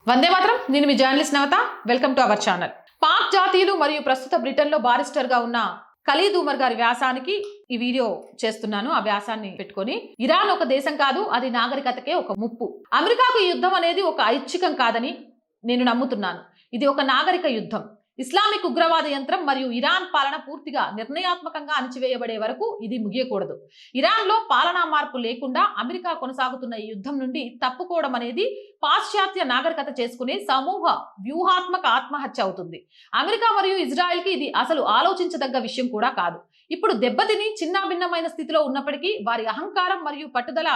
వందే మాత్రం. నేను మీ journalist Navata. Welcome to our channel. Pak జాతీయులు మరియు ప్రస్తుత బ్రిటన్ లో బారిస్టర్ గా ఉన్న ఖలీద్ ఉమర్ గారి వ్యాసానికి ఈ వీడియో చేస్తున్నాను. ఆ వ్యాసాన్ని పెట్టుకొని, ఇరాన్ ఒక దేశం కాదు, అది నాగరికతకే ఒక ముప్పు. అమెరికాకు ఈ యుద్ధం అనేది ఒక ఐచ్ఛికం కాదని నేను నమ్ముతున్నాను. ఇది ఒక నాగరిక యుద్ధం. ఇస్లామిక్ ఉగ్రవాద యంత్రం మరియు ఇరాన్ పాలన పూర్తిగా నిర్ణయాత్మకంగా అణచివేయబడే వరకు ఇది ముగియకూడదు. ఇరాన్లో పాలనా మార్పు లేకుండా అమెరికా కొనసాగుతున్న ఈ యుద్ధం నుండి తప్పుకోవడం అనేది పాశ్చాత్య నాగరికత చేసుకునే సమూహ వ్యూహాత్మక ఆత్మహత్య అవుతుంది. అమెరికా మరియు ఇజ్రాయెల్కి ఇది అసలు ఆలోచించదగ్గ విషయం కూడా కాదు. ఇప్పుడు దెబ్బతిని చిన్నాభిన్నమైన స్థితిలో ఉన్నప్పటికీ వారి అహంకారం మరియు పట్టుదల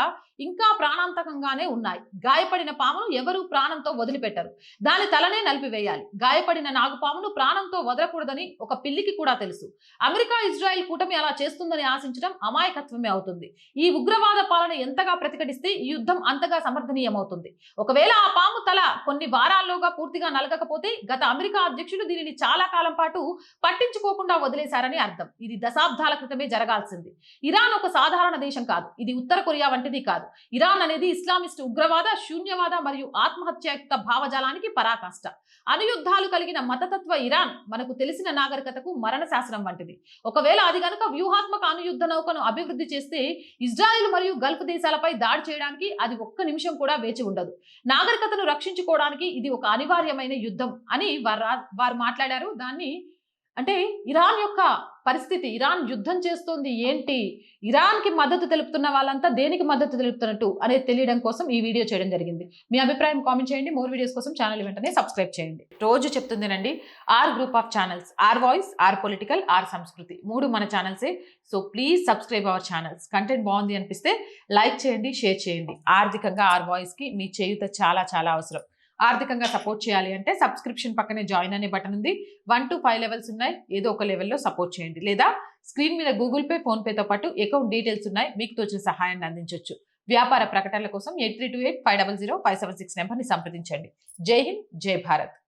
ఇంకా ప్రాణాంతకంగానే ఉన్నాయి. గాయపడిన పామును ఎవరూ ప్రాణంతో వదిలిపెట్టరు, దాని తలనే నలిపివేయాలి. గాయపడిన నాగుపామును ప్రాణంతో వదలకూడదని ఒక పిల్లికి కూడా తెలుసు. అమెరికా ఇజ్రాయెల్ కూటమి అలా చేస్తుందని ఆశించడం అమాయకత్వమే అవుతుంది. ఈ ఉగ్రవాద పాలన ఎంతగా ప్రతిఘటిస్తే ఈ యుద్ధం అంతగా సమర్థనీయమవుతుంది. ఒకవేళ ఆ పాము తల కొన్ని వారాల్లోగా పూర్తిగా నలగకపోతే గత అమెరికా అధ్యక్షులు దీనిని చాలా కాలం పాటు పట్టించుకోకుండా వదిలేశారని అర్థం. ఇది దశాబ్దాల క్రితమే జరగాల్సింది. ఇరాన్ ఒక సాధారణ దేశం కాదు, ఇది ఉత్తర కొరియా వంటిది కాదు. ఇరాన్ అనేది ఇస్లామిస్ట్ ఉగ్రవాద, శూన్యవాద మరియు ఆత్మహత్యాయుక్త భావజాలానికి పరాకాష్ట. అనుయుద్ధాలు కలిగిన మతతత్వ ఇరాన్ మనకు తెలిసిన నాగరికతకు మరణ శాసనం వంటిది. ఒకవేళ అది గనుక వ్యూహాత్మక అనుయుద్ధ నౌకను అభివృద్ధి చేస్తే ఇజ్రాయిల్ మరియు గల్ఫ్ దేశాలపై దాడి చేయడానికి అది ఒక్క నిమిషం కూడా వేచి ఉండదు. నాగరికతను రక్షించుకోవడానికి ఇది ఒక అనివార్యమైన యుద్ధం అని వారు మాట్లాడారు. దాన్ని అంటే ఇరాన్ యొక్క పరిస్థితి, ఇరాన్ యుద్ధం చేస్తోంది ఏంటి, ఇరాన్కి మద్దతు తెలుపుతున్న వాళ్ళంతా దేనికి మద్దతు తెలుపుతున్నట్టు అనేది తెలియడం కోసం ఈ వీడియో చేయడం జరిగింది. మీ అభిప్రాయం కామెంట్ చేయండి. మోర్ వీడియోస్ కోసం ఛానల్ వెంటనే సబ్స్క్రైబ్ చేయండి. రోజు చెప్తుందేనండి, R group of channels, R voice, R political, R Sanskriti, 3 మన ఛానల్సే. So please subscribe our channels. Content బాగుంది అనిపిస్తే లైక్ చేయండి, షేర్ చేయండి. ఆర్థికంగా ఆర్ వాయిస్కి మీ చేయూత చాలా చాలా అవసరం. ఆర్థికంగా సపోర్ట్ చేయాలి అంటే సబ్స్క్రిప్షన్ పక్కనే జాయిన్ అనే బటన్ ఉంది. 1 to 5 లెవెల్స్ ఉన్నాయి. ఏదో ఒక లెవెల్లో సపోర్ట్ చేయండి. లేదా స్క్రీన్ మీద గూగుల్ పే, ఫోన్ పేతో పాటు అకౌంట్ డీటెయిల్స్ ఉన్నాయి. మీకు తోచిన సహాయాన్ని అందించవచ్చు. వ్యాపార ప్రకటనల కోసం 8328 500 576 నెంబర్ని సంప్రదించండి. జై హింద్, జై భారత్.